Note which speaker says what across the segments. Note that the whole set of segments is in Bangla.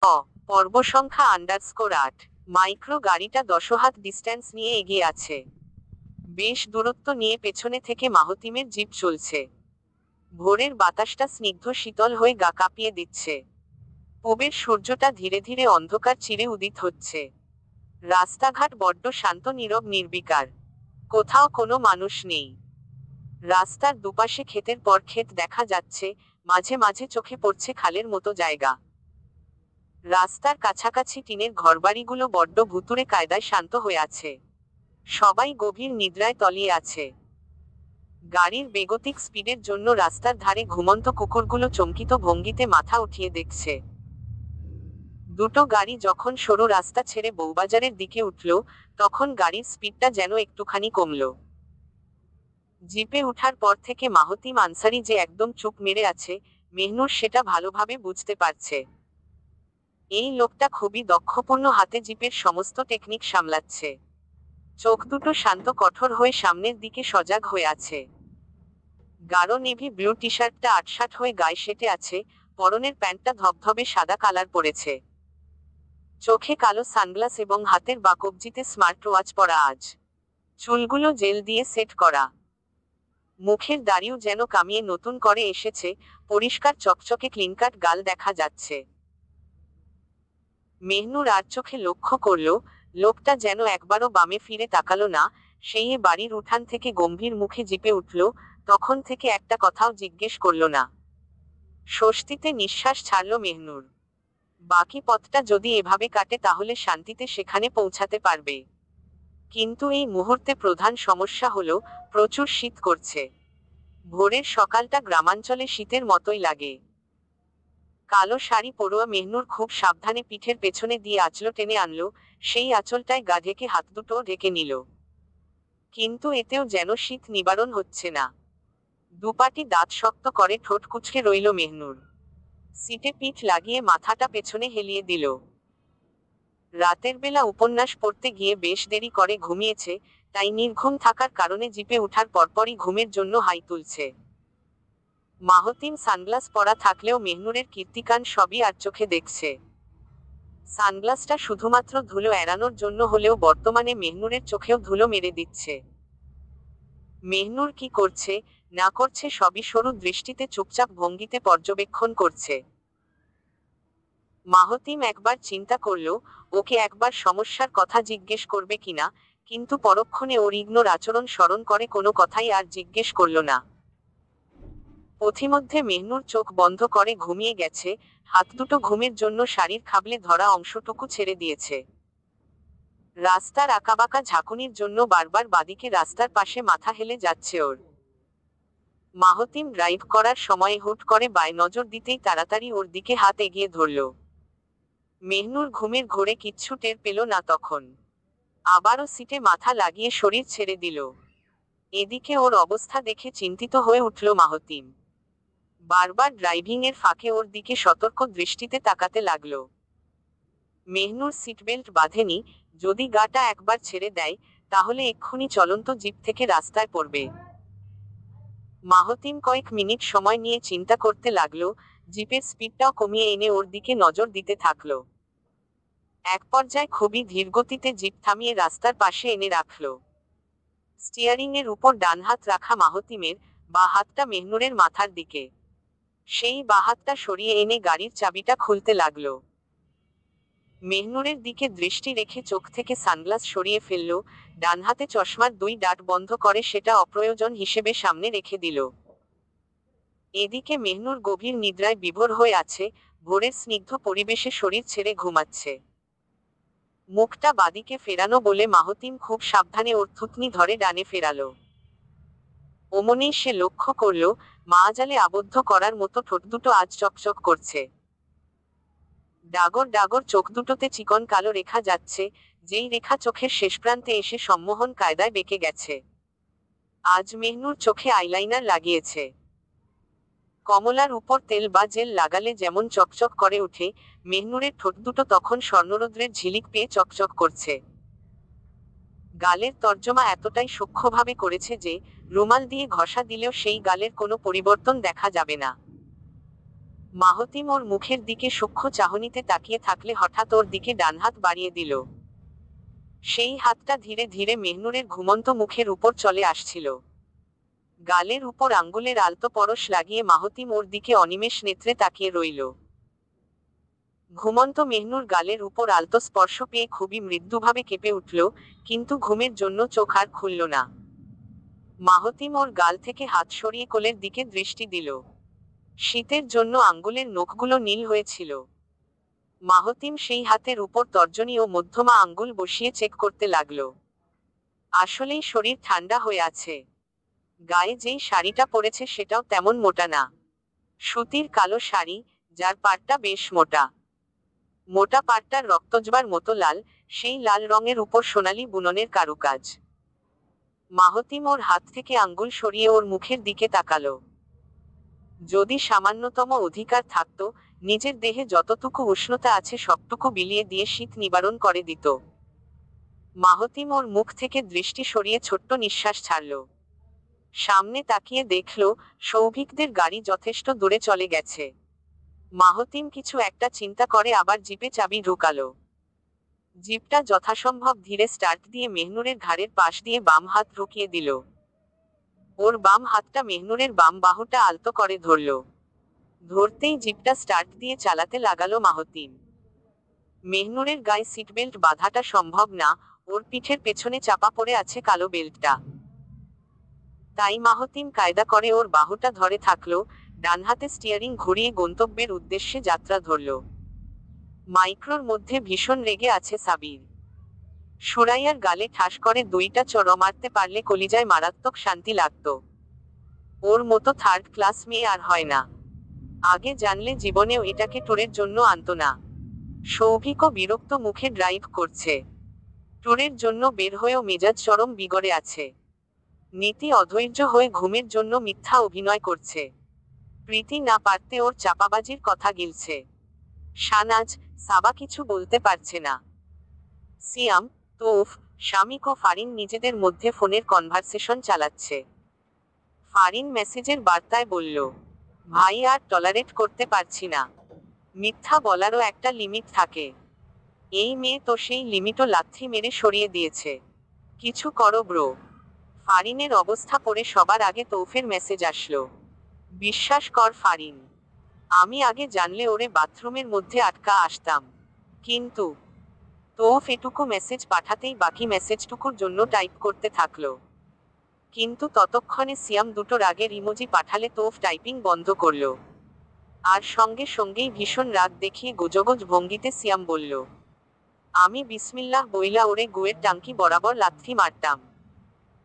Speaker 1: পর্ব সংখ্যা _8। মাইক্রো গাড়িটা 10 হাত ডিস্ট্যান্স নিয়ে এগিয়ে আছে। বেশ দূরত্ব নিয়ে পেছনে থেকে মাহতিমের জিপ চলছে। ভোরের বাতাসটা স্নিগ্ধ শীতল হয়ে গা কাঁপিয়ে দিচ্ছে। পূবের সূর্যটা ধীরে ধীরে অন্ধকার চিরে উদিত হচ্ছে। রাস্তাঘাট বড্ড শান্ত, নীরব, নির্বিকার। কোথাও কোনো মানুষ নেই। রাস্তার দুপাশে ক্ষেতের পর ক্ষেত দেখা যাচ্ছে, মাঝে মাঝে চোখে পড়ছে খালের মতো জায়গা। রাস্তার কাছাকাছি টিনের ঘরবাড়িগুলো বড্ড ভুতুড়ে কায়দায় শান্ত হয়ে আছে। সবাই গভীর নিদ্রায় তলিয়ে আছে। গাড়ির বেগতিক স্পিডের জন্য রাস্তার ধারে ঘুমন্ত কুকুরগুলো চমকিত ভঙ্গিতে মাথা উঠিয়ে দেখছে। দুটো গাড়ি যখন সরু রাস্তা ছেড়ে বউবাজারের দিকে উঠল, তখন গাড়ির স্পিডটা যেন একটুখানি কমল। জিপে উঠার পর থেকে মাহতিম আনসারি যে একদম চুপ মেরে আছে, মেহনুর সেটা ভালোভাবে বুঝতে পারছে। এই লোকটা খুবই দক্ষপূর্ণ হাতে জিপের সমস্ত টেকনিক সামলাচ্ছে। চোখ দুটো শান্ত কঠোর হয়ে সামনের দিকে সজাগ হয়ে আছে। গাঢ় নেভি ব্লু টি শার্টটা আটসাট হয়ে গায়ে সেটে আছে, পরনের প্যান্টটা ধবধবে সাদা কালার পরেছে। চোখে কালো সানগ্লাস এবং হাতের বা কবজিতে স্মার্ট ওয়াচ পরা আজ। চুলগুলো জেল দিয়ে সেট করা। মুখের দাড়িও যেন কামিয়ে নতুন করে এসেছে, পরিষ্কার চকচকে ক্লিনকাট গাল দেখা যাচ্ছে। মেহনুর আর চোখে লক্ষ্য করল, লোকটা যেন একবারও বামে ফিরে তাকালো না। সেই বাড়ির উঠান থেকে গম্ভীর মুখে জিপে উঠল, তখন থেকে একটা কথাও জিজ্ঞেস করল না। স্বস্তিতে নিঃশ্বাস ছাড়ল মেহনুর। বাকি পথটা যদি এভাবে কাটে তাহলে শান্তিতে সেখানে পৌঁছাতে পারবে। কিন্তু এই মুহূর্তে প্রধান সমস্যা হলো, প্রচুর শীত করছে। ভোরের সকালটা গ্রামাঞ্চলে শীতের মতোই লাগে। কালো শাড়ি পরোয়া মেহনুর খুব সাবধানে পিঠের পেছনে দিয়ে আঁচল টেনে আনলো, সেই আঁচলটায় গা ঢেকে হাত দুটো ঢেকে নিল। কিন্তু এতেও যেন শীত নিবারণ হচ্ছে না। দুপাটি দাঁত শক্ত করে ঠোঁট কুঁচকে রইল মেহনুর। সিটে পিঠ লাগিয়ে মাথাটা পেছনে হেলিয়ে দিল। রাতের বেলা উপন্যাস পড়তে গিয়ে বেশ দেরি করে ঘুমিয়েছে, তাই নির্ঘুম থাকার কারণে জিপে উঠার পরপরই ঘুমের জন্য হাই তুলছে। মাহতিম সানগ্লাস পরা থাকলেও মেহনুরের কীর্তিকান সবই আর চোখে দেখছে। সানগ্লাসটা শুধুমাত্র ধুলো এড়ানোর জন্য হলেও বর্তমানে মেহনুরের চোখেও ধুলো মেরে দিচ্ছে। মেহনুর কি করছে না করছে সবই সরু দৃষ্টিতে চুপচাপ ভঙ্গিতে পর্যবেক্ষণ করছে। মাহতিম একবার চিন্তা করল, ওকে একবার সমস্যার কথা জিজ্ঞেস করবে কিনা, কিন্তু পরক্ষণে ওর ইগনোর আচরণ স্মরণ করে কোনো কথাই আর জিজ্ঞেস করল না। পথিমধ্যে মেহনুর চোখ বন্ধ করে ঘুমিয়ে গেছে, হাত দুটো ঘুমের জন্য শাড়ির খাবলে ধরা অংশটুকু ছেড়ে দিয়েছে। রাস্তার আঁকাবাঁকা ঝাঁকুনির জন্য বারবার বাদিকে রাস্তার পাশে মাথা হেলে যাচ্ছে ওর। মাহতিম ড্রাইভ করার সময় হুট করে বায় নজর দিতেই তাড়াতাড়ি ওর দিকে হাত এগিয়ে ধরল। মেহনুর ঘুমের ঘোরে কিচ্ছু টের পেল না তখন। আবারও সিটে মাথা লাগিয়ে শরীর ছেড়ে দিল। এদিকে ওর অবস্থা দেখে চিন্তিত হয়ে উঠল মাহতিম। বারবার ড্রাইভিং এর ফাঁকে ওর দিকে সতর্ক দৃষ্টিতে তাকাতে লাগলো। মেহনুর সিটবেল্ট বাঁধেনি, যদি গাটা একবার ছেড়ে দেয়, তাহলে এক্ষুনি চলন্ত জিপ থেকে রাস্তায় পড়বে। মাহতিম কয়েক মিনিট সময় নিয়ে চিন্তা করতে লাগলো, জিপের স্পিডটাও কমিয়ে এনে ওর দিকে নজর দিতে থাকলো। এক পর্যায়ে খুবই ধীরগতিতে জিপ থামিয়ে রাস্তার পাশে এনে রাখলো। স্টিয়ারিং এর উপর ডান হাত রাখা মাহতিমের বা হাতটা মেহনুরের মাথার দিকে। সেই বা হাতটা সরিয়ে এনে গাড়ির চাবিটা খুলতে লাগলো। মেহনুরের দিকে দৃষ্টি রেখে চোখ থেকে সানগ্লাস সরিয়ে ফেলল, ডান হাতে চশমার দুই ডাট বন্ধ করে সেটা অপ্রয়োজন হিসেবে সামনে রেখে দিল। এদিকে মেহনুর গভীর নিদ্রায় বিভোর হয়ে আছে, ভোরের স্নিগ্ধ পরিবেশে শরীর ছেড়ে ঘুমাচ্ছে। মুখটা বাদিকে ফেরানো বলে মাহতিম খুব সাবধানে ওর থুতনি ধরে ডানে ফেরালো। অমনেই সে লক্ষ্য করল, মায়াজালে আবদ্ধ করার মতো ঠোঁট দুটো আজ চকচক করছে। ডাগর ডাগর চোখ দুটোতে চিকন কালো রেখা যাচ্ছে, যেই রেখা চোখের শেষ প্রান্তে এসে সম্মোহন কায়দায় বেঁকে গেছে। আজ মেহনুর চোখে আইলাইনার লাগিয়েছে। কমলার উপর তেল বা জেল লাগালে যেমন চকচক করে ওঠে, মেহনুরের ঠোঁট দুটো তখন স্বর্ণরৌদ্রের ঝিলিক পেয়ে চকচক করছে। গালের তর্জমা এতটাই সূক্ষ্মভাবে করেছে যে, রুমাল দিয়ে ঘষা দিলেও সেই গালের কোনো পরিবর্তন দেখা যাবে না। মাহতিম ওর মুখের দিকে সূক্ষ্ম চাহনিতে তাকিয়ে থাকলে হঠাৎ ওর দিকে ডান হাত বাড়িয়ে দিল। সেই হাতটা ধীরে ধীরে মেহনুরের ঘুমন্ত মুখের উপর চলে আসছিল। গালের উপর আঙ্গুলের আলতো পরশ লাগিয়ে মাহতিম ওর দিকে অনিমেষ নেত্রে তাকিয়ে রইল। ঘুমন্ত মেহনুর গালের উপর আলতো স্পর্শ পেয়ে খুবই মৃদুভাবে কেঁপে উঠল, কিন্তু ঘুমের জন্য চোখ আর খুলল না। মাহতিম ওর গাল থেকে হাত সরিয়ে কোলের দিকে দৃষ্টি দিল। শীতের জন্য আঙ্গুলের নখগুলো নীল হয়েছিল। মাহতিম সেই হাতের উপর তর্জনী ও মধ্যমা আঙ্গুল বসিয়ে চেক করতে লাগলো। আসলেই শরীর ঠান্ডা হয়ে আছে। গায়ে যেই শাড়িটা পরেছে সেটাও তেমন মোটা না। সুতির কালো শাড়ি, যার পাড়টা বেশ মোটা। মোটা পাড়টার রক্তজবার মতো লাল, সেই লাল রঙের উপর সোনালি বুননের কারুকাজ। মাহতিম ওর হাত থেকে আঙ্গুল সরিয়ে ওর মুখের দিকে তাকালো। যদি সামান্যতম অধিকার থাকতো, নিজের দেহে যতটুকু উষ্ণতা আছে সবটুকু বিলিয়ে দিয়ে শীত নিবারণ করে দিত। মাহতিম ওর মুখ থেকে দৃষ্টি সরিয়ে ছোট্ট নিঃশ্বাস ছাড়ল। সামনে তাকিয়ে দেখল, সৌভিকদের গাড়ি যথেষ্ট দূরে চলে গেছে। মাহতিম কিছু একটা চিন্তা করে আবার জিপে চাবি ঢুকালো। জিপটা যথাসম্ভব ধীরে স্টার্ট দিয়ে মেহনুরের ঘাড়ের পাশ দিয়ে বাম হাত ঢুকিয়ে দিল। ওর বাম হাতটা মেহনুরের বাম বাহুটা আলতো করে ধরল। ধরতেই জিপটা স্টার্ট দিয়ে চালাতে লাগালো মাহতিম। মেহনুরের গায়ে সিটবেল্ট বাঁধাটা সম্ভব না, ওর পিঠের পেছনে চাপা পড়ে আছে কালো বেল্টটা। তাই মাহতিম কায়দা করে ওর বাহুটা ধরে থাকলো, ডান হাতে স্টিয়ারিং ঘুরিয়ে গন্তব্যের উদ্দেশ্যে যাত্রা ধরল। মাইক্রোর মধ্যে ভীষণ রেগে আছে সাবির। সুরাইয়ার গালে ঠাস করে দুইটা চড় মারতে পারলে কলিজায় মারাত্মক শান্তি লাগতো। ওর মতো থার্ড ক্লাস মেয়ে আর হয় না। আগে জানলে জীবনেও এটাকে ট্যুরের জন্য আনতো না। সৌভিকও বিরক্ত মুখে ড্রাইভ করছে। ট্যুরের জন্য বের হয়েও মেজাজ চরম বিগড়ে আছে। নীতি অধৈর্য হয়ে ঘুমের জন্য মিথ্যা অভিনয় করছে। প্রীতি না পারতে ওর চাপাবাজির কথা গিলছে। শানাজ, সাবা কিছু বলতে পারছে না। সিয়াম, তৌফ, শামিক ও ফারিন নিজেদের মধ্যে ফোনের কনভারসেশন চালাচ্ছে। ফারিন মেসেজের বার্তায় বলল, ভাই আর টলারেট করতে পারছি না। মিথ্যা বলারও একটা লিমিট থাকে। এই মেয়ে তো সেই লিমিটও লাথি মেরে সরিয়ে দিয়েছে। কিছু করো ব্রো। ফারিনের অবস্থা পড়ে সবার আগে তৌফের মেসেজ আসলো। বিশ্বাস কর ফারিন, আমি আগে জানলে ওরে বাথরুমের মধ্যে আটকা আসতাম। কিন্তু তৌফ এটুকু মেসেজ পাঠাতেই বাকি মেসেজটুকুর জন্য টাইপ করতে থাকলো। কিন্তু ততক্ষণে সিয়াম দুটো রাগের ইমোজি পাঠালে তৌফ টাইপিং বন্ধ করলো। আর সঙ্গে সঙ্গেই ভীষণ রাগ দেখিয়ে গোজগোজ ভঙ্গিতে সিয়াম বলল, আমি বিসমিল্লাহ বইলা ওরে গুয়ের টাঙ্কি বরাবর লাথি মারতাম।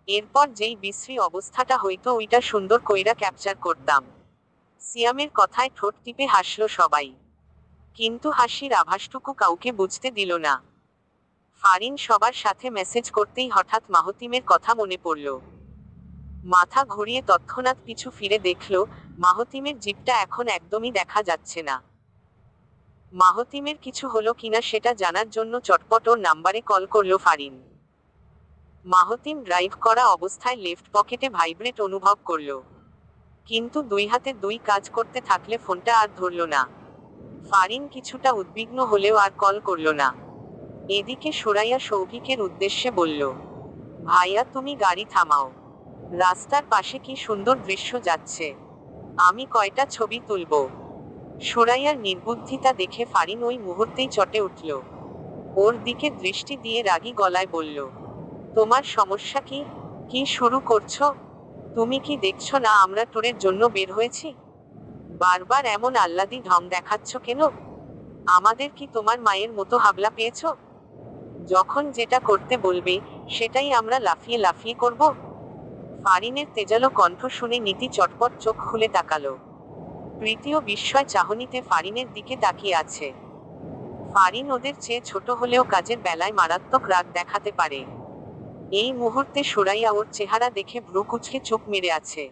Speaker 1: এরপর যেই বিশ্রী অবস্থাটা হইতো ওইটা সুন্দর কইরা ক্যাপচার করতাম। সিয়ামের কথায় ঠোঁট টিপে হাসল সবাই। কিন্তু হাসির আভাসটুকু কাউকে বুঝতে দিল না। ফারিন সবার সাথে মেসেজ করতেই হঠাৎ মাহতিমের কথা মনে পড়ল। মাথা ঘুরিয়ে তৎক্ষণাৎ পিছু ফিরে দেখল, মাহতিমের জিপটা এখন একদমই দেখা যাচ্ছে না। মাহতিমের কিছু হলো কিনা সেটা জানার জন্য চটপট ওর নাম্বারে কল করল ফারিন। মাহতিম ড্রাইভ করা অবস্থায় লেফট পকেটে ভাইব্রেট অনুভব করল। কিন্তু দুই হাতে দুই কাজ করতে থাকলে ফোনটা আর ধরল না। ফারিন কিছুটা উদ্বিগ্ন হলেও আর কল করল না। এদিকে সুরাইয়া সৌভিকের উদ্দেশ্যে বলল, ভাইয়া তুমি গাড়ি থামাও। রাস্তার পাশে কি সুন্দর দৃশ্য যাচ্ছে, আমি কয়টা ছবি তুলব। সুরাইয়ার নির্বুদ্ধিতা দেখে ফারিন ওই মুহূর্তেই চটে উঠল। ওর দিকে দৃষ্টি দিয়ে রাগী গলায় বলল, তোমার সমস্যা কি? কি শুরু করছো? তুমি কি দেখছো না আমরা ট্যুরের জন্য বের হয়েছি? বারবার এমন আহ্লাদি ঢং দেখাচ্ছ কেন? আমাদের কি তোমার মায়ের মতো হাবলা পেয়েছো? যখন যেটা করতে বলবে, সেটাই আমরা লাফিয়ে লাফিয়ে করব? ফারিনের তেজালো কণ্ঠ শুনে নীতি চটপট চোখ খুলে তাকালো। প্রীতিও বিস্ময় চাহনিতে ফারিনের দিকে তাকিয়ে আছে। ফারিন ওদের চেয়ে ছোট হলেও কাজের বেলায় মারাত্মক রাগ দেখাতে পারে। এই মুহূর্তে সুরাইয়া ওর চেহারা দেখে ভ্রু কুঁচকে চুপ মেরে আছে।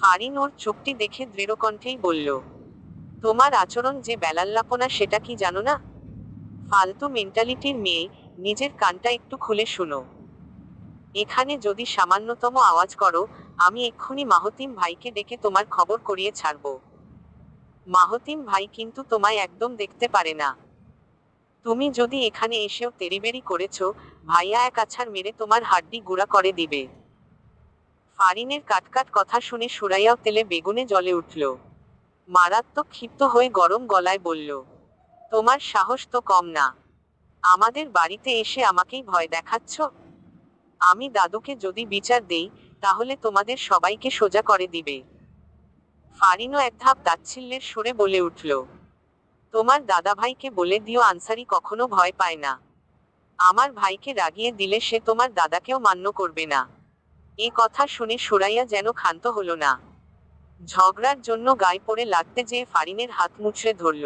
Speaker 1: ফারিন ওর চুপটি দেখে দৃঢ়কণ্ঠেই বলল, তোমার আচরণ যে বেলাল্লাপনা সেটা কি জানো না? ফালতু মেন্টালিটির মেয়ে, নিজের কানটা একটু খুলে শুনো। এখানে যদি সামান্যতম আওয়াজ করো, আমি এক্ষুনি মাহতিম ভাইকে ডেকে তোমার খবর করিয়ে ছাড়ব। মাহতিম ভাই কিন্তু তোমায় একদম দেখতে পারে না। তুমি যদি এখানে এসেও তেড়িবেড়ি করেছো, ভাইয়া এক আছাড় মেরে তোমার হাড্ডি গুঁড়া করে দিবে। ফারিনের কাটকাট কথা শুনে সুরাইয়াও তেলে বেগুনে জ্বলে উঠল। মারাত্মক ক্ষিপ্ত হয়ে গরম গলায় বলল, তোমার সাহস তো কম না। আমাদের বাড়িতে এসে আমাকেই ভয় দেখাচ্ছ? আমি দাদুকে যদি বিচার দেই, তাহলে তোমাদের সবাইকে সোজা করে দিবে। ফারিনও এক ধাপ তাচ্ছিল্যের সুরে বলে উঠল, তোমার দাদাভাইকে বলে দিও আনসারি কখনো ভয় পায় না। আমার ভাইকে রাগিয়ে দিলে সে তোমার দাদাকেও মান্য করবে না। এ কথা শুনে সুরাইয়া যেন ক্ষান্ত হলো না। ঝগড়ার জন্য গায়ে পড়ে লাগতে যেয়ে ফারিনের হাত মুচড়ে ধরল।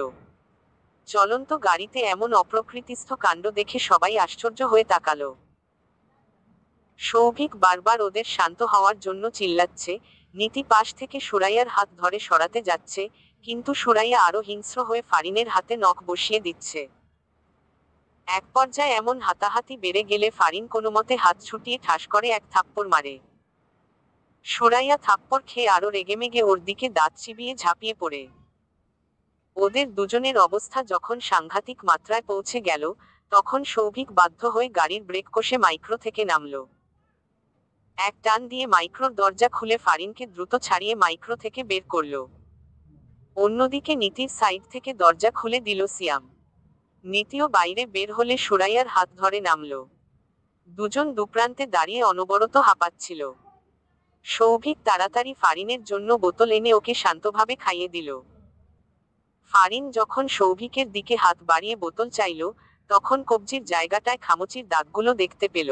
Speaker 1: চলন্ত গাড়িতে এমন অপ্রকৃতিস্থ কাণ্ড দেখে সবাই আশ্চর্য হয়ে তাকালো। সৌভিক বারবার ওদের শান্ত হওয়ার জন্য চিল্লাচ্ছে, নীতি পাশ থেকে সুরাইয়ার হাত ধরে সরাতে যাচ্ছে, কিন্তু সুরাইয়া আরো হিংস্র হয়ে ফারিনের হাতে নখ বসিয়ে দিচ্ছে। এক পর্যায়ে এমন হাতাহাতি বেড়ে গেলে ফারিন কোনোমতে হাত ছুটিয়ে ঠাস করে এক থাপ্পড় মারে। সুরাইয়া থাপ্পড় খেয়ে আরো রেগেমেগে ওর দিকে দাঁত চিবিয়ে ঝাঁপিয়ে পড়ে। ওদের দুজনের অবস্থা যখন সাংঘাতিক মাত্রায় পৌঁছে গেল, তখন সৌভিক বাধ্য হয়ে গাড়ির ব্রেক কষে মাইক্রো থেকে নামল। এক টান দিয়ে মাইক্রোর দরজা খুলে ফারিনকে দ্রুত ছাড়িয়ে মাইক্রো থেকে বের করল। অন্যদিকে নীতির সাইড থেকে দরজা খুলে দিল সিয়াম। নীতিও বাইরে বের হলে সুরাইয়ার হাত ধরে নামল। দুজন দুপ্রান্তে দাঁড়িয়ে অনবরত হাঁপাচ্ছিল। সৌভিক তাড়াতাড়ি ফারিনের জন্য বোতল এনে ওকে শান্তভাবে খাইয়ে দিল। ফারিন যখন সৌভিকের দিকে হাত বাড়িয়ে বোতল চাইল, তখন কবজির জায়গাটায় খামুচির দাগগুলো দেখতে পেল।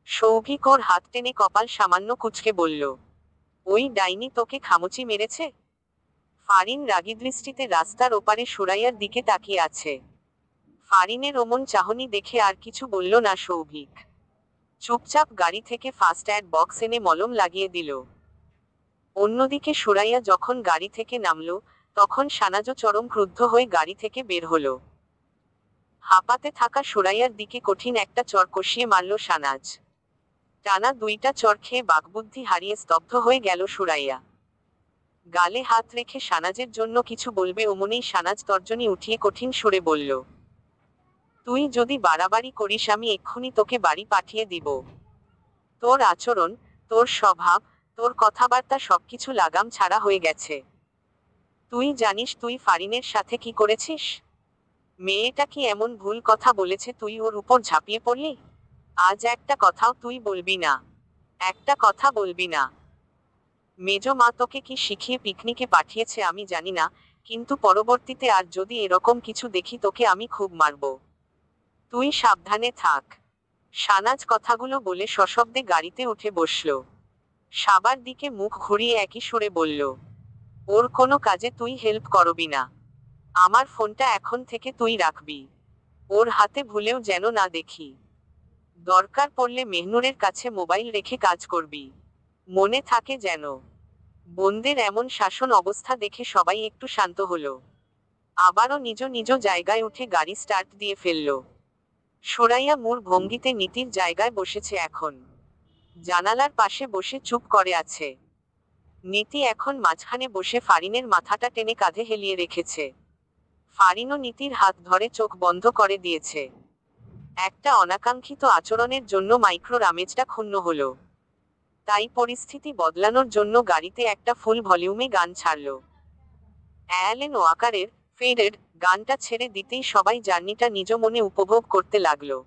Speaker 1: সৌভিক ওর হাত টেনে কপাল সামান্য কুঁচকে বলল, ওই ডাইনি তোকে খামুচি মেরেছে? ফারিন রাগী দৃষ্টিতে রাস্তার ওপারে সুরাইয়ার দিকে তাকিয়ে আছে। ফারিনের অমন চাহনি দেখে আর কিছু বলল না সৌভিক। চুপচাপ গাড়ি থেকে ফার্স্ট এড বক্স এনে মলম লাগিয়ে দিল। অন্যদিকে সুরাইয়া যখন গাড়ি থেকে নামল, তখন সানাজও চরম ক্রুদ্ধ হয়ে গাড়ি থেকে বের হলো। হাঁপাতে থাকা সুরাইয়ার দিকে কঠিন একটা চর কষিয়ে মারল সানাজ। টানা দুইটা চর খেয়ে বাকবুদ্ধি হারিয়ে স্তব্ধ হয়ে গেল সুরাইয়া। গালে হাত রেখে সানাজের জন্য কিছু বলবে অমনেই সানাজ তর্জনী উঠিয়ে কঠিন সুরে বলল, তুই যদি বাড়াবাড়ি করিস আমি এক্ষুনি তোকে বাড়ি পাঠিয়ে দিব। তোর আচরণ, তোর স্বভাব, তোর কথাবার্তা সবকিছু লাগাম ছাড়া হয়ে গেছে। তুই জানিস তুই ফারিনের সাথে কি করেছিস? মেয়েটা কি এমন ভুল কথা বলেছে তুই ওর উপর ঝাঁপিয়ে পড়লি? আজ একটা কথাও তুই বলবি না? একটা কথা বলবি না? মেজো মা তোকে কি শিখিয়ে পিকনিকে পাঠিয়েছে আমি জানি না, কিন্তু পরবর্তীতে আর যদি এরকম কিছু দেখি তোকে আমি খুব মারব। তুই সাবধানে থাক। সানাজ কথাগুলো বলে সশব্দে গাড়িতে উঠে বসল। সাবার দিকে মুখ ঘুরিয়ে একই সুরে বলল, ওর কোনো কাজে তুই হেল্প করবি না। আমার ফোনটা এখন থেকে তুই রাখবি। ওর হাতে ভুলেও যেন না দেখি। দরকার পড়লে মেহনুরের কাছে মোবাইল রেখে কাজ করবি। মনে থাকে যেন। বোনদের এমন শাসন অবস্থা দেখে সবাই একটু শান্ত হলো। আবারও নিজ নিজ জায়গায় উঠে গাড়ি স্টার্ট দিয়ে ফেলল। সুরাইয়া মূর ভঙ্গিতে নীতির জায়গায় বসেছে এখন। জানালার পাশে বসে চুপ করে আছে। নীতি এখন মাঝখানে বসে ফারিনের মাথাটা টেনে কাঁধে হেলিয়ে রেখেছে। ফারিনও নীতির হাত ধরে চোখ বন্ধ করে দিয়েছে। একটা অনাকাঙ্ক্ষিত আচরণের জন্য মাইক্রোর আমেজটা ক্ষুণ্ণ হলো। তাই পরিস্থিতি বদলানোর জন্য গাড়িতে একটা ফুল ভলিউমে গান ছাড়ল। অ্যালেন ওয়াকারের ফেডেড গানটা ছেড়ে দিতেই সবাই জার্নিটা নিজ মনে উপভোগ করতে লাগলো।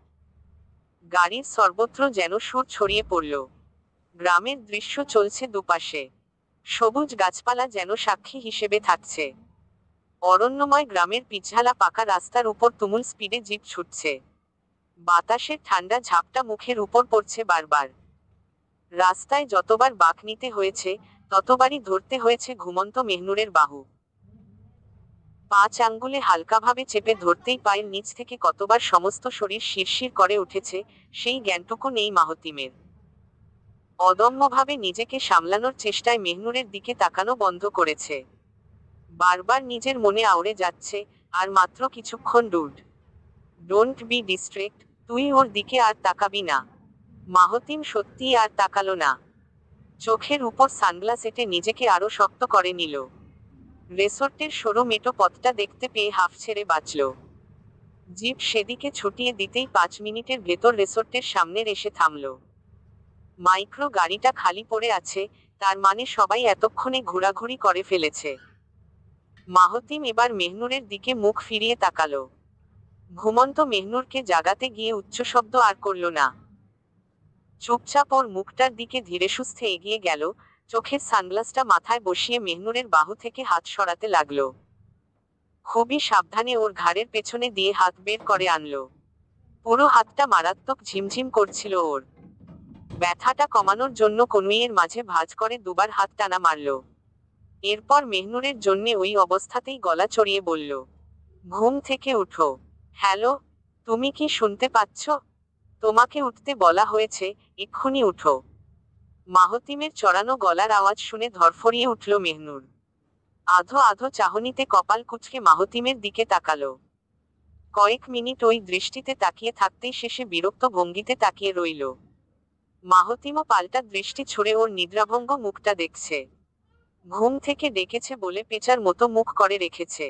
Speaker 1: গাড়ির সর্বত্র যেন সুর ছড়িয়ে পড়ল। গ্রামের দৃশ্য চলছে দুপাশে। সবুজ গাছপালা যেন সাক্ষী হিসেবে থাকছে। অরণ্যময় গ্রামের পিছঝালা পাকা রাস্তার উপর তুমুল স্পিডে জিপ ছুটছে। বাতাসের ঠান্ডা ঝাপটা মুখের উপর পড়ছে বারবার। রাস্তায় যতবার বাঁক নিতে হয়েছে, ততবারই ধরতে হয়েছে ঘুমন্ত মেহনুরের বাহু। 5 আঙ্গুলে হালকাভাবে চেপে ধরতেই পায়ের নিচ থেকে কতবার সমস্ত শরীর শিরশির করে উঠেছে, সেই জ্ঞানটুকু নেই মাহতিমের। অদম্যভাবে নিজেকে সামলানোর চেষ্টায় মেহনুরের দিকে তাকানো বন্ধ করেছে। বারবার নিজের মনে আওড়ে যাচ্ছে, আর মাত্র কিছুক্ষণ ডুড। ডোন্ট বি ডিস্ট্রেক্ট, তুই ওর দিকে আর তাকাবি না। মাহতিম সত্যিই আর তাকালো না। চোখের উপর সানগ্লাস এঁটে নিজেকে আরো শক্ত করে নিল। রেসর্টের সরু মেটো পথটা দেখতে পেয়ে হাঁফ ছেড়ে বাঁচল। জিপ সেদিকে ছুটিয়ে দিতেই 5 মিনিটের ভেতর রেসর্টের সামনের এসে থামল। মাইক্রো গাড়িটা খালি পড়ে আছে, তার মানে সবাই এতক্ষণে ঘোরাঘুরি করে ফেলেছে। মাহতিম এবার মেহনুরের দিকে মুখ ফিরিয়ে তাকালো। ঘুমন্ত মেহনুরকে জাগাতে গিয়ে উচ্চশব্দ আর করল না। চুপচাপ ওর মুখটার দিকে ধীরেসুস্থে এগিয়ে গেল, চোখের সানগ্লাসটা মাথায় বসিয়ে মেহনুরের বাহু থেকে হাত সরাতে লাগলো। খুবই সাবধানে ওর ঘাড়ের পেছনে দিয়ে হাত বের করে আনলো। পুরো হাতটা মারাত্মক ঝিমঝিম করছিল ওর। ব্যথাটা কমানোর জন্য কনুইয়ের মাঝে ভাঁজ করে দুবার হাত টানা মারল। এরপর মেহনুরের জন্যে ওই অবস্থাতেই গলা চড়িয়ে বলল, ঘুম থেকে উঠো। হ্যালো, তুমি কি শুনতে পাচ্ছ? তোমাকে উঠতে বলা হয়েছে, এক্ষুনি উঠো। মাহতিমের চড়ানো গলার আওয়াজ শুনে ধরফরিয়ে উঠল মেহনুর। আধো আধো চাহনিতে কপাল কুঁচকে মাহতিমের দিকে তাকালো। কয়েক মিনিট ওই দৃষ্টিতে তাকিয়ে থাকতেই শেষে বিরক্ত ভঙ্গিতে তাকিয়ে রইল। মাহতিমও পাল্টা দৃষ্টি ছুড়ে ওর নিদ্রাভঙ্গ মুখটা দেখছে। ঘুম থেকে ডেকেছে বলে পেঁচার মতো মুখ করে রেখেছে।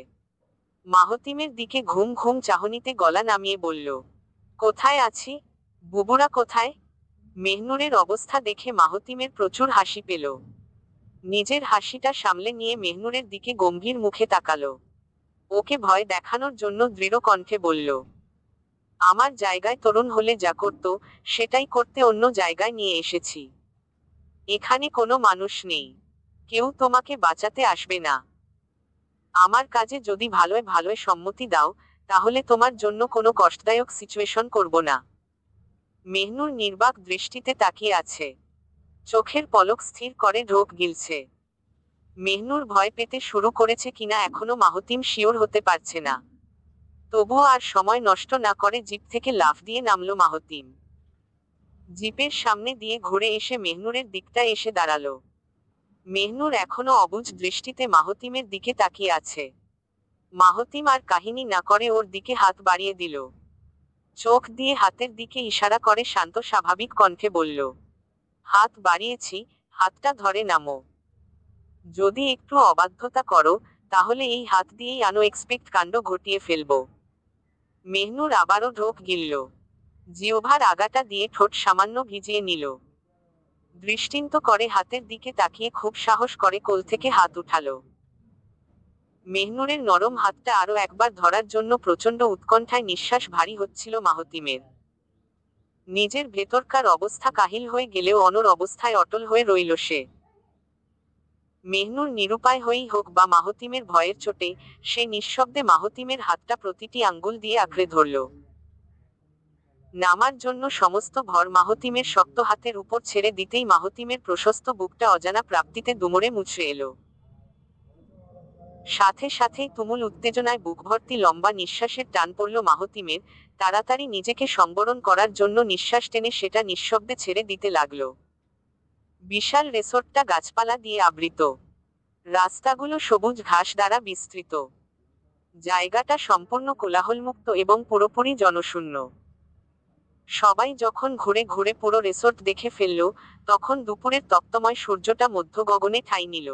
Speaker 1: মাহতিমের দিকে ঘুম ঘুম চাহনিতে গলা নামিয়ে বলল, কোথায় আছি? বুবুরা কোথায়? মেহনুরের অবস্থা দেখে মাহতিমের প্রচুর হাসি পেল। নিজের হাসিটা সামলে নিয়ে মেহনুরের দিকে গম্ভীর মুখে তাকালো। ওকে ভয় দেখানোর জন্য দৃঢ় কণ্ঠে বলল, আমার জায়গায় তরুণ হলে যা করত, সেটাই করতে অন্য জায়গায় নিয়ে এসেছি। এখানে কোনো মানুষ নেই, কেউ তোমাকে বাঁচাতে আসবে না। আমার কাজে যদি ভালোয় ভালোয় সম্মতি দাও, তাহলে তোমার জন্য কোনো কষ্টদায়ক সিচুয়েশন করব না। মেহনুর নির্বাক দৃষ্টিতে তাকিয়ে আছে। চোখের পলক স্থির করে ঢোক গিলছে। মেহনুর ভয় পেতে শুরু করেছে কিনা এখনো মাহতিম শিওর হতে পারছে না। তবুও আর সময় নষ্ট না করে জিপ থেকে লাফ দিয়ে নামলো মাহতিম। জিপের সামনে দিয়ে ঘুরে এসে মেহনুরের দিকটা এসে দাঁড়ালো। মেহনুর এখনো অবুঝ দৃষ্টিতে মাহতিমের দিকে তাকিয়ে আছে। মাহতিম আর কাহিনী না করে ওর দিকে হাত বাড়িয়ে দিল। চোখ দিয়ে হাতের দিকে ইশারা করে শান্ত স্বাভাবিক কণ্ঠে বলল, হাত বাড়িয়েছি, হাতটা ধরে নামো। যদি একটু অবাধ্যতা করো, তাহলে এই হাত দিয়েই আনএক্সপেক্ট কাণ্ড ঘটিয়ে ফেলবো। মেহনুর আবারও ঢোক গিলল। জিহ্বার আগাটা দিয়ে ঠোঁট সামান্য ভিজিয়ে নিল। দৃষ্টিন্ত করে হাতের দিকে তাকিয়ে খুব সাহস করে কোল থেকে হাত উঠালো। মেহনুরের নরম হাতটা আরো একবার ধরার জন্য প্রচণ্ড উৎকণ্ঠায় নিঃশ্বাস ভারী হচ্ছিল মাহতিমের। নিজের ভেতরকার অবস্থা কাহিল হয়ে গেলেও অনর অবস্থায় অটল হয়ে রইল সে। মেহনুর নিরুপায় হয়েই হোক বা মাহতিমের ভয়ের চোটে, সে নিঃশব্দে মাহতিমের হাতটা প্রতিটি আঙ্গুল দিয়ে আঁকড়ে ধরল। নামার জন্য সমস্ত ভর মাহতিমের শক্ত হাতের উপর ছেড়ে দিতেই মাহতিমের প্রশস্ত বুকটা অজানা প্রাপ্তিতে দুমড়ে মুচড়ে এলো। সাথে সাথেই তুমুল উত্তেজনায় বুকভর্তি লম্বা নিঃশ্বাসের টান পড়ল মাহতিমের। তাড়াতাড়ি নিজেকে সংবরণ করার জন্য নিঃশ্বাস টেনে সেটা নিঃশব্দে ছেড়ে দিতে লাগলো। বিশাল রেসর্টটা গাছপালা দিয়ে আবৃত। রাস্তাগুলো সবুজ ঘাস দ্বারা বিস্তৃত। জায়গাটা সম্পূর্ণ কোলাহলমুক্ত এবং পুরোপুরি জনশূন্য। সবাই যখন ঘুরে ঘুরে পুরো রেসর্ট দেখে ফেলল, তখন দুপুরের তপ্তময় সূর্যটা মধ্য গগনে ঠাঁই নিল।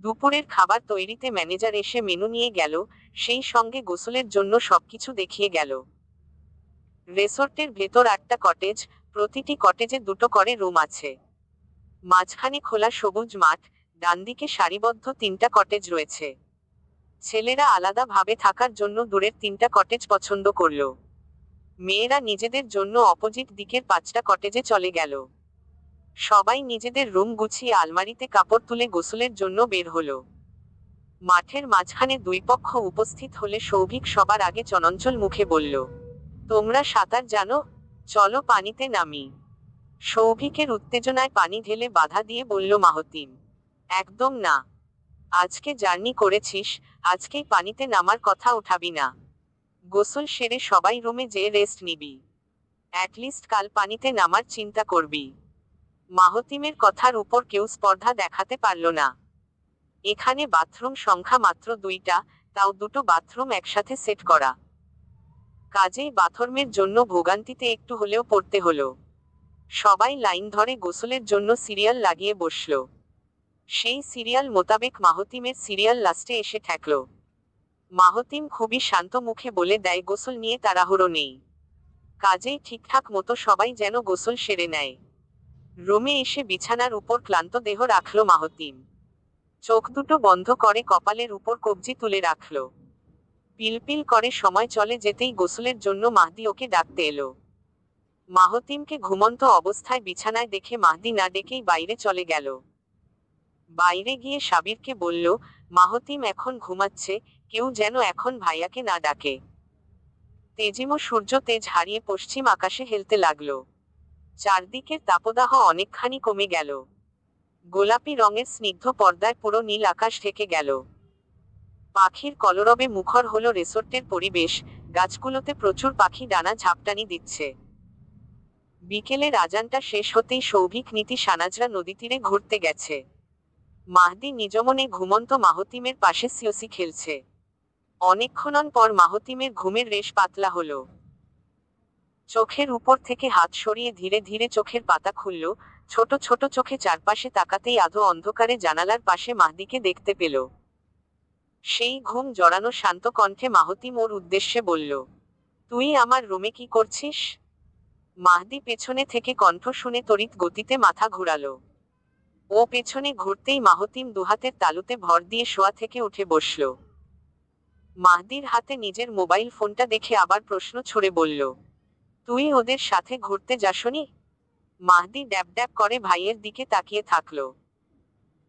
Speaker 1: দুপুরের খাবার তৈরিতে ম্যানেজার এসে মেনু নিয়ে গেল, সেই সঙ্গে গোসলের জন্য সবকিছু দেখিয়ে গেল। রেসর্টের ভেতর 8টা কটেজ, প্রতিটি কটেজে 2টো করে রুম আছে। মাঝখানে খোলা সবুজ মাঠ, ডানদিকে সারিবদ্ধ 3টা কটেজ রয়েছে। ছেলেরা আলাদা ভাবে থাকার জন্য দূরের 3টা কটেজ পছন্দ করল। মেয়েরা নিজেদের জন্য অপোজিট দিকের 5টা কটেজে চলে গেল। সবাই নিজেদের রুম গুছিয়ে আলমারিতে কাপড় তুলে গোসলের জন্য বের হলো। মাঠের মাঝখানে দুই পক্ষ উপস্থিত হলে সৌভিক সবার আগে চঞ্চল মুখে বলল, তোমরা সাঁতার জানো? চলো পানিতে নামি। সৌভিকের উত্তেজনায় পানি ঢেলে বাধা দিয়ে বলল মাহতিম, একদম না। আজকে জার্নি করেছিস, আজকেই পানিতে নামার কথা উঠাবি না। গোসল সেরে সবাই রুমে যেয়ে রেস্ট নিবি। অ্যাটলিস্ট কাল পানিতে নামার চিন্তা করবি। মাহতিমের কথার উপর কেউ স্পর্ধা দেখাতে পারল না। এখানে বাথরুম সংখ্যা মাত্র 2টা, তাও 2টো বাথরুম একসাথে সেট করা। কাজেই বাথরুমের জন্য ভোগান্তিতে একটু হলেও পড়তে হলো। সবাই লাইন ধরে গোসলের জন্য সিরিয়াল লাগিয়ে বসল। সেই সিরিয়াল মোতাবেক মাহতিমের সিরিয়াল লাস্টে এসে ঠেকল। মাহতিম খুবই শান্ত মুখে বলে দেয়, গোসল নিয়ে তাড়াহুড়ো নেই, কাজেই ঠিকঠাক মতো সবাই যেন গোসল সেরে নেয়। রুমে এসে বিছানার উপর ক্লান্ত দেহ রাখল মাহতিম। চোখ দুটো বন্ধ করে কপালের উপর কবজি তুলে রাখল। পিলপিল করে সময় চলে যেতেই গোসলের জন্য মাহদি ওকে ডাকতে এলো। মাহতিমকে ঘুমন্ত অবস্থায় বিছানায় দেখে মাহদি না ডেকেই বাইরে চলে গেল। বাইরে গিয়ে সাবিরকে বলল, মাহতিম এখন ঘুমাচ্ছে, কেউ যেন এখন ভাইয়াকে না ডাকে। তেজিমো সূর্য তেজ হারিয়ে পশ্চিম আকাশে হেলতে লাগলো। চারদিকের তাপদাহ অনেকখানি কমে গেল। গোলাপি রঙের স্নিগ্ধ পর্দায় পুরো নীল আকাশ ঢেকে গেল। পাখির কলরবে মুখর হলো রিসোর্টের পরিবেশ, গাছগুলোতে প্রচুর পাখি ডানা ঝাপটানি দিচ্ছে। বিকেলের আজানটা শেষ হতেই সৌভিক নীতি সানাজরা নদী তীরে ঘুরতে গেছে। মাহদি নিজমনে ঘুমন্ত মাহতিমের পাশে সিওসি খেলছে। অনেকক্ষণ পর মাহতিমের ঘুমের রেশ পাতলা হলো। চোখের উপর থেকে হাত সরিয়ে ধীরে ধীরে চোখের পাতা খুলল। ছোট ছোট চোখে চারপাশে তাকাতেই আধো অন্ধকারে জানালার পাশে মাহদিকে দেখতে পেল। সেই ঘুম জড়ানো শান্ত কণ্ঠে মাহতিম ওর উদ্দেশ্যে বলল, তুই আমার রুমে কি করছিস? মাহদি পেছনে থেকে কণ্ঠ শুনে তড়িৎ গতিতে মাথা ঘুরালো। ও পেছনে ঘুরতেই মাহতিম দুহাতের তালুতে ভর দিয়ে শোয়া থেকে উঠে বসল। মাহদির হাতে নিজের মোবাইল ফোনটা দেখে আবার প্রশ্ন ছুড়ে বলল, তুই ওদের সাথে ঘুরতে যাসনি? মাহদি ড্যাব ড্যাব করে ভাইয়ের দিকে তাকিয়ে থাকলো।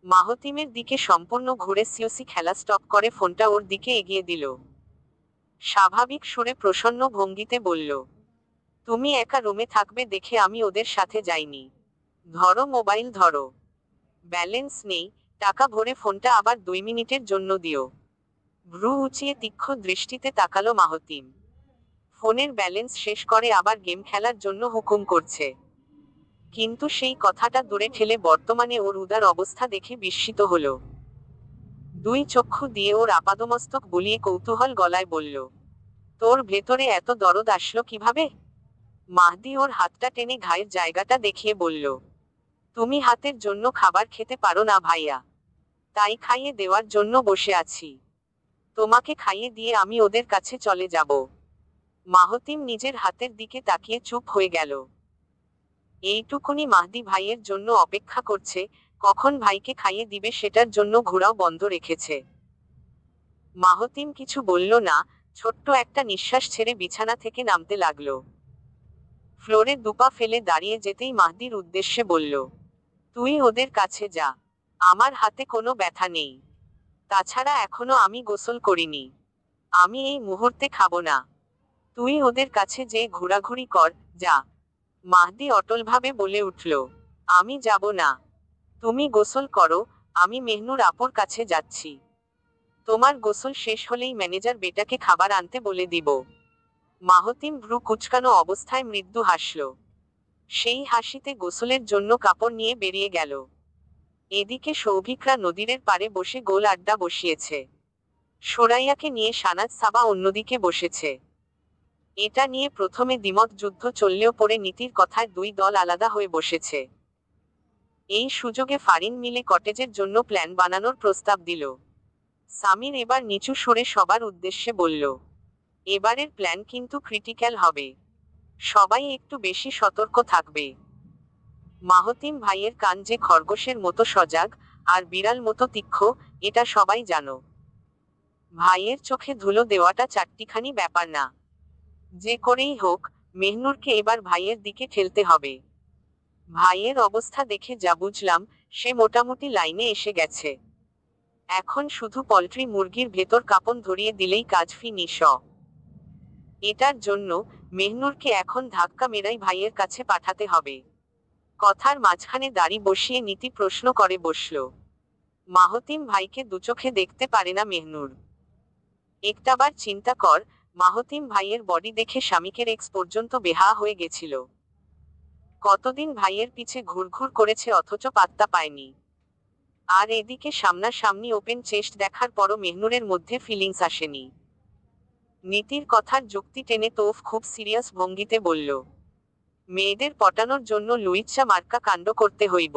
Speaker 1: মাহতিমের দিকে সম্পূর্ণ ঘুরে সিওসি খেলা স্টপ করে ফোনটা ওর দিকে এগিয়ে দিল। স্বাভাবিক সুরে প্রসন্ন ভঙ্গিতে বলল, তুমি একা রুমে থাকবে দেখে আমি ওদের সাথে যাইনি। ধরো মোবাইল ধরো। ব্যালেন্স নেই, টাকা ভরে ফোনটা আবার 2 মিনিটের জন্য দিও। ভ্রু উঁচিয়ে তীক্ষ্ণ দৃষ্টিতে তাকালো মাহতিম। ফোনের ব্যালেন্স শেষ করে আবার গেম খেলার জন্য হুকুম করছে। কিন্তু সেই কথাটা দূরে ঠেলে বর্তমানে ওর উদার অবস্থা দেখে বিস্মিত হলো। দুই চক্ষু দিয়ে ওর আপাদমস্তক বুলিয়ে কৌতূহল গলায় বলল, তোর ভেতরে এত দরদ আসলো কিভাবে? মাহদি ওর হাতটা টেনে ঘায়ের জায়গাটা দেখিয়ে বলল, তুমি হাতের জন্য খাবার খেতে পারো না ভাইয়া, তাই খাইয়ে দেওয়ার জন্য বসে আছি। তোমাকে খাইয়ে দিয়ে আমি ওদের কাছে চলে যাব। মাহতিম নিজের হাতের দিকে তাকিয়ে চুপ হয়ে গেল। এইটুকুনি মাহদি ভাইয়ের জন্য অপেক্ষা করছে, কখন ভাইকে খাইয়ে দিবে সেটার জন্য ঘোরাও বন্ধ রেখেছে। মাহতিম কিছু বলল না, ছোট্ট একটা নিঃশ্বাস ছেড়ে বিছানা থেকে নামতে লাগলো। ফ্লোরে দুপা ফেলে দাঁড়িয়ে যেতেই মাহদির উদ্দেশ্যে বলল, তুই ওদের কাছে যা, আমার হাতে কোনো ব্যথা নেই। তাছাড়া এখনো আমি গোসল করিনি, আমি এই মুহূর্তে খাবো না। তুই ওদের কাছে যে ঘোরাঘুরি কর, যা। মাহদি অটলভাবে বলে উঠল, আমি যাব না। তুমি গোসল করো, আমি মেহনুর আপুর কাছে যাচ্ছি। তোমার গোসল শেষ হলেই ম্যানেজার বেটাকে খাবার আনতে বলে দিব। মাহতিম ভ্রু কুঁচকানো অবস্থায় মৃদু হাসল। সেই হাসিতে গোসলের জন্য কাপড় নিয়ে বেরিয়ে গেল। এদিকে সৌভিকরা নদীর পাড়ে বসে গোল আড্ডা বসিয়েছে। সোরাইয়াকে নিয়ে সানাজ সাবা অন্যদিকে বসেছে। এটা নিয়ে প্রথমে দ্বিমত যুদ্ধ চললেও পরে নীতির কথায় দুই দল আলাদা হয়ে বসেছে। এই সুযোগে ফারিন মিলে কটেজের জন্য প্ল্যান বানানোর প্রস্তাব দিল। সামির এবার নিচু সুরে সবার উদ্দেশ্যে বলল, এবারের প্ল্যান কিন্তু ক্রিটিক্যাল হবে, সবাই একটু বেশি সতর্ক থাকবে। মাহতিম ভাইয়ের কান যে খরগোশের মতো সজাগ, আর বিড়াল মতো তীক্ষ্ণ, এটা সবাই জানো। ভাইয়ের চোখে ধুলো দেওয়াটা চারটিখানি ব্যাপার না। যে করেই হোক, মেহনুরকে এবার ভাইয়ের দিকে ঠেলতে হবে। ভাইয়ের অবস্থা দেখে যা বুঝলাম, সে মোটামুটি লাইনে এসে গেছে। এখন শুধু পোল্ট্রি মুরগির ভেতর কাঁপন ধরিয়ে দিলেই কাজ ফিনিশ। এটার জন্য মেহনুরকে এখন ধাক্কা মেরাই ভাইয়ের কাছে পাঠাতে হবে। কথার মাঝখানে দাড়ি বসিয়ে নীতি প্রশ্ন করে বসল, মাহতিম ভাইকে দুচোখে দেখতে পারে না মেহনুর? একটাবার চিন্তা কর, মাহতিম ভাইয়ের বডি দেখে স্বামীকের এক্স পর্যন্ত বেহায়া হয়ে গেছিল। কতদিন ভাইয়ের পিছে ঘুরঘুর করেছে অথচ পাত্তা পায়নি। আর এদিকে সামনাসামনি ওপেন চেস্ট দেখার পরও মেহনুরের মধ্যে ফিলিংস আসেনি। নীতির কথার যুক্তি টেনে তোফ খুব সিরিয়াস ভঙ্গিতে বলল, মেয়েদের পটানোর জন্য লুইচ্ছা মার্কা কাণ্ড করতে হইব।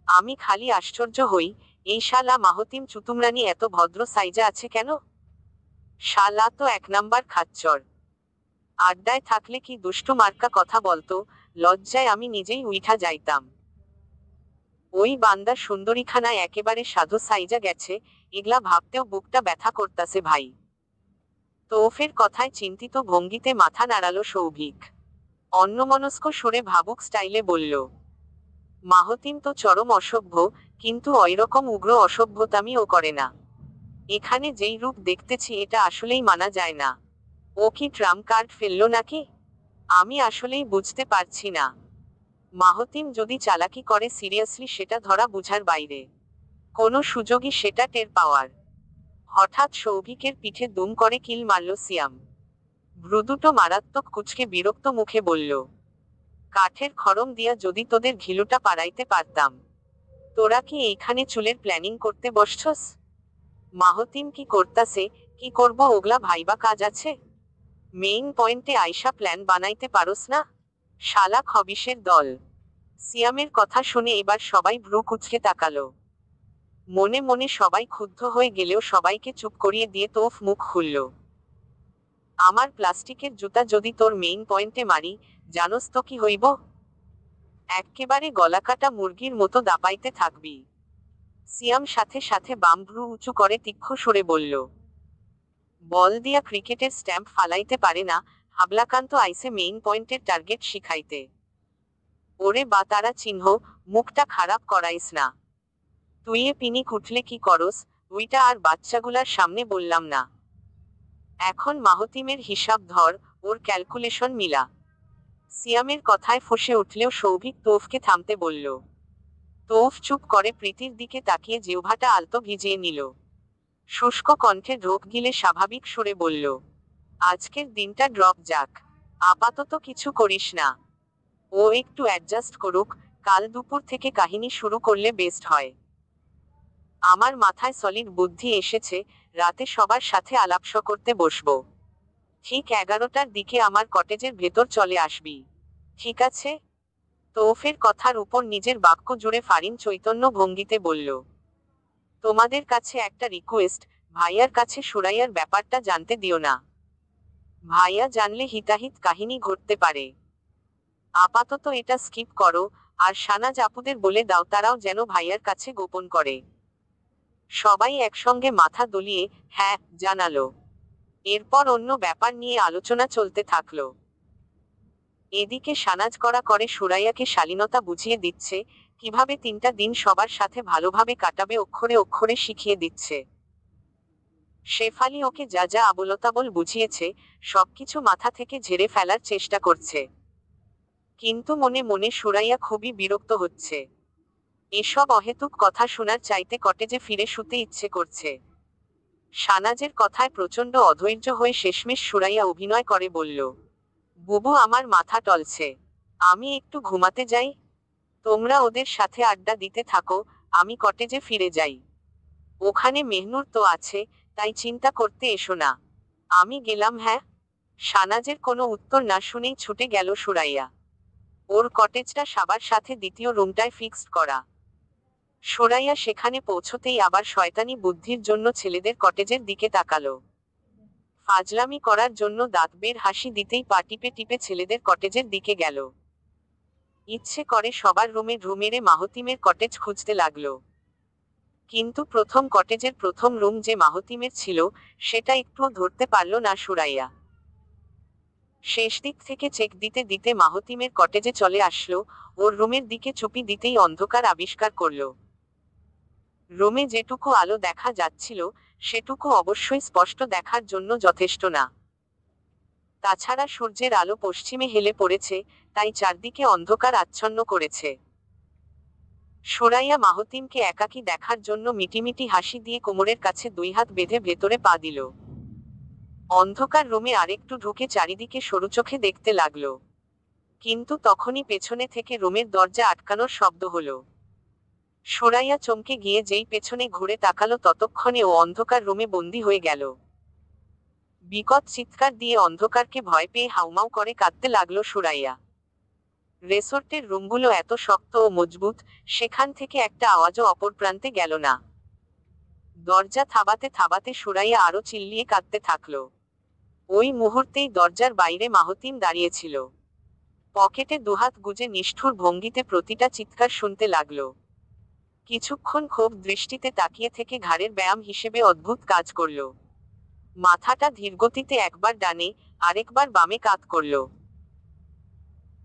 Speaker 1: আমি খালি আশ্চর্য হই, এই শালা মাহতিম চুতুমরানি এত ভদ্র সাইজা আছে কেন? শালা তো এক নাম্বার খাচ্চর। আড্ডায় থাকলে কি দুষ্টু মার্কা কথা বলতো, লজ্জায় আমি নিজেই উইঠা যাইতাম। ওই বান্দা সুন্দরীখানায় একেবারে সাধু সাইজা গেছে, এগলা ভাবতেও বুকটা ব্যথা করতাছে ভাই। তৌফের কথায় চিন্তিত ভঙ্গিতে মাথা নাড়ালো সৌভিক। অন্যমনস্ক সুরে ভাবুক স্টাইলে বলল, মাহতিম তো চরম অসভ্য, কিন্তু ওইরকম উগ্র অসভ্যতামি ও করে না। এখানে যেই রূপ দেখতেছি এটা আসলেই মানা যায় না। ও কি ট্রাম কার্ড ফেললো নাকি? আমি আসলেই বুঝতে পারছি না। মাহতিম যদি চালাকি করে সিরিয়াসলি সেটা ধরা বুঝার বাইরে। কোনো সুযোগই সেটা টের পাওয়ার। হঠাৎ সৌভিকের পিঠে দুম করে কিল মারল সিয়াম। ভ্রুদুটো মারাত্মক কুঁচকে বিরক্ত মুখে বলল, কাঠের খড়ম দিয়া যদি তোদের ঘিলুটা পাড়াইতে পারতাম। তোরা কি এইখানে চুলের প্ল্যানিং করতে বসছস? মাহতিম কি করতাছে, কি করব ওগলা ভাইবা কাজ আছে? মেইন পয়েন্টে আইসা প্ল্যান বানাইতে পারোস না? শালা খবিশের দল। সিয়ামের কথা শুনে এবার সবাই ভ্রু কুঁচকে তাকালো। মনে মনে সবাই ক্ষুব্ধ হয়ে গেলেও সবাইকে চুপ করিয়ে দিয়ে তোফ মুখ খুলল, আমার প্লাস্টিকের জুতা যদি তোর মেইন পয়েন্টে মারি, জানোস তো কি হইব? এক্কেবারে গলাকাটা মুরগির মতো দাপাইতে থাকবি। সিয়াম সাথে সাথে বাম ভ্রু উঁচু করে তীক্ষ্ণ সুরে বলল, বল দিয়া ক্রিকেটের স্ট্যাম্প ফালাইতে পারে না, হাবলাকান্ত আইসে মেইন পয়েন্টের টার্গেট শিখাইতে। ওরে বা তারা চিহ্ন, মুখটা খারাপ করাইস না। তুই এ পিনিক উঠলে কি করস, উইটা আর বাচ্চাগুলার সামনে বললাম না। এখন মাহতিমের হিসাব ধর, ওর ক্যালকুলেশন মিলা। সিয়ামের কথায় ফসে উঠলেও সৌভিক তোফকে থামতে বলল। তোফ চুপ করে প্রীতির দিকে তাকিয়ে জিহ্বাটা আলতো ভিজিয়ে নিল। শুষ্ক কণ্ঠে ঢোক গিলে স্বাভাবিক সুরে বলল, আজকের দিনটা ড্রপ যাক। আপাতত কিছু করিস না। ও একটু অ্যাডজাস্ট করুক, কাল দুপুর থেকে কাহিনী শুরু করলে বেস্ট হয়। আমার মাথায় সলিড বুদ্ধি এসেছে, রাতে সবার সাথে আলাপস করতে বসবো। ঠিক 11টার দিকে আমার কটেজের ভেতর চলে আসবি। ঠিক আছে? তৌফের কথার উপর নিজের বাক্য জুড়ে ফারিন চৈতন্য ভঙ্গিতে বলল, তোমাদের কাছে একটা রিকোয়েস্ট, ভাইয়ার কাছে সুরাইয়ার ব্যাপারটা জানতে দিও না। ভাইয়া জানলে হিতাহিত কাহিনী ঘটতে পারে। আপাতত এটা স্কিপ করো, আর শানাজ আপুদের বলে দাও তারাও যেন ভাইয়ার কাছে গোপন করে। সবাই একসঙ্গে মাথা দুলিয়ে হ্যাঁ জানালো। এরপর অন্য ব্যাপার নিয়ে আলোচনা চলতে থাকলো। এদিকে শানাজ করা করে সুরাইয়াকে শালীনতা বুঝিয়ে দিচ্ছে, কিভাবে 3টা দিন সবার সাথে ভালোভাবে কাটাবে অক্ষরে অক্ষরে শিখিয়ে দিচ্ছে। শেফালি ওকে যা যা আবোলতাবোল বুঝিয়েছে, সবকিছু মাথা থেকে ঝেড়ে ফেলার চেষ্টা করছে। কিন্তু মনে মনে সুরাইয়া খুবই বিরক্ত হচ্ছে। এসব অহেতুক কথা শোনার চাইতে কটেজে ফিরে শুতে ইচ্ছে করছে। শানাজের কথায় প্রচণ্ড অধৈর্য হয়ে শেষমেশ সুরাইয়া অভিনয় করে বলল, বুবু আমার মাথা টলছে, আমি একটু ঘুমাতে যাই। তোমরা ওদের সাথে আড্ডা দিতে থাকো, আমি কটেজে ফিরে যাই। ওখানে মেহনুর তো আছে, তাই চিন্তা করতে এসো না। আমি গেলাম হ্যাঁ। শানাজের কোনো উত্তর না শুনেই ছুটে গেল সুরাইয়া। ওর কটেজটা সবার সাথে দ্বিতীয় রুমটায় ফিক্সড করা। সুরাইয়া সেখানে পৌঁছতেই আবার শয়তানি বুদ্ধির জন্য ছেলেদের কটেজের দিকে তাকালো। ফাজলামি করার জন্য দাঁত বের হাসি দিতেই পা টিপে টিপে ছেলেদের কটেজের দিকে গেল। ইচ্ছে করে সবার রুমে ঢু মেরে মাহতিমের কটেজ খুঁজতে লাগলো। কিন্তু প্রথম কটেজের প্রথম রুম যে মাহতিমের ছিল, সেটা একটুও ধরতে পারল না সুরাইয়া। শেষ দিক থেকে চেক দিতে দিতে মাহতিমের কটেজে চলে আসলো, ওর রুমের দিকে চুপি দিতেই অন্ধকার আবিষ্কার করলো। রুমে যেটুকু আলো দেখা যাচ্ছিল, সেটুকু অবশ্যই স্পষ্ট দেখার জন্য যথেষ্ট না। তাছাড়া সূর্যের আলো পশ্চিমে হেলে পড়েছে, তাই চারদিকে অন্ধকার আচ্ছন্ন করেছে। সুরাইয়া মাহতিমকে একাকী দেখার জন্য মিটিমিটি হাসি দিয়ে কোমরের কাছে 2 হাত বেঁধে ভেতরে পা দিল। অন্ধকার রুমে আরেকটু ঢুকে চারিদিকে সরু চোখে দেখতে লাগলো। কিন্তু তখনই পেছনে থেকে রুমের দরজা আটকানোর শব্দ হলো। সুরাইয়া চমকে গিয়ে যেই পেছনে ঘুরে তাকালো ততক্ষণে ও অন্ধকার রুমে বন্দি হয়ে গেল। বিকট চিৎকার দিয়ে অন্ধকারকে ভয় পেয়ে হাউমাউ করে কাঁদতে লাগলো সুরাইয়া। রেসর্টের রুমগুলো এত শক্ত ও মজবুত, সেখান থেকে একটা আওয়াজও অপর প্রান্তে গেল না। দরজা থাবাতে থাবাতে সুরাইয়া আরো চিল্লিয়ে কাঁদতে থাকলো। ওই মুহূর্তেই দরজার বাইরে মাহতিম দাঁড়িয়েছিল। পকেটে দুহাত গুজে নিষ্ঠুর ভঙ্গিতে প্রতিটা চিৎকার শুনতে লাগলো। কিছুক্ষণ ক্ষোভ দৃষ্টিতে তাকিয়ে থেকে ঘাড়ের ব্যায়াম হিসেবে অদ্ভুত কাজ করল। মাথাটা ধীরগতিতে একবার ডানে, আরেকবার বামে কাত করল।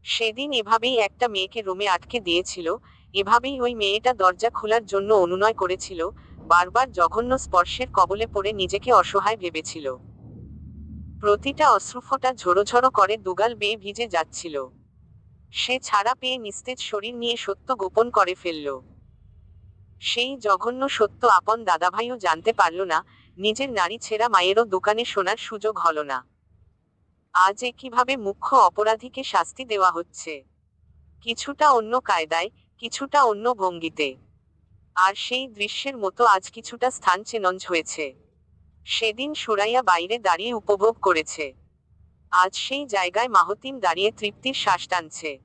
Speaker 1: সেদিন এভাবেই একটা মেয়েকে রুমে আটকে দিয়েছিল, এভাবেই ওই মেয়েটা দরজা খোলার জন্য অনুনয় করেছিল, বারবার জঘন্য স্পর্শের কবলে পড়ে নিজেকে অসহায় ভেবেছিল। প্রতিটা অশ্রুফোঁটা ঝরো করে দুগাল বেয়ে ভিজে যাচ্ছিল। সে ছাড়া পেয়ে নিস্তেজ শরীর নিয়ে সত্য গোপন করে ফেলল। সেই জঘন্য সত্য আপন দাদাভাইও জানতে পারল না, নিজের নারী ছেঁড়া মায়েরও দোকানে শোনার সুযোগ হল না। আজ কিভাবে মুখ্য অপরাধীকে শাস্তি দেওয়া হচ্ছে, কিছুটা অন্য কায়দায়, কিছুটা অন্য ভঙ্গিতে। আর সেই দৃশ্যের মতো আজ কিছুটা স্থান চেঞ্জ হয়েছে। সেদিন সুরাইয়া বাইরে দাঁড়িয়ে উপভোগ করেছে, আজ সেই জায়গায় মাহতিম দাঁড়িয়ে তৃপ্তির শ্বাস টানছে।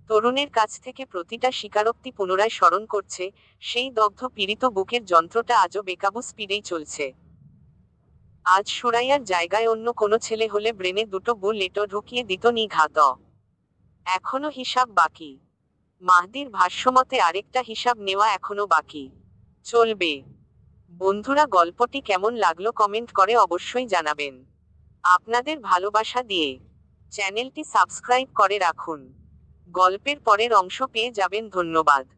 Speaker 1: তরুণের কাছ থেকে প্রতিটা স্বীকারোক্তি পুনরায় স্মরণ করছে, সেই দগ্ধ পীড়িত বুকের যন্ত্রটা আজও বেকাবু স্পিডেই চলছে। আজ সুরাইয়ার জায়গায় অন্য কোনো ছেলে হলে ব্রেনে দুটো বুলেটও ঢুকিয়ে দিত নিঘাত। এখনো হিসাব বাকি। মাহদির ভাষ্যমতে আরেকটা হিসাব নেওয়া এখনো বাকি। চলবে। বন্ধুরা, গল্পটি কেমন লাগলো কমেন্ট করে অবশ্যই জানাবেন। আপনাদের ভালোবাসা দিয়ে চ্যানেলটি সাবস্ক্রাইব করে রাখুন। গল্পের পরের অংশ পেয়ে যাবেন। ধন্যবাদ।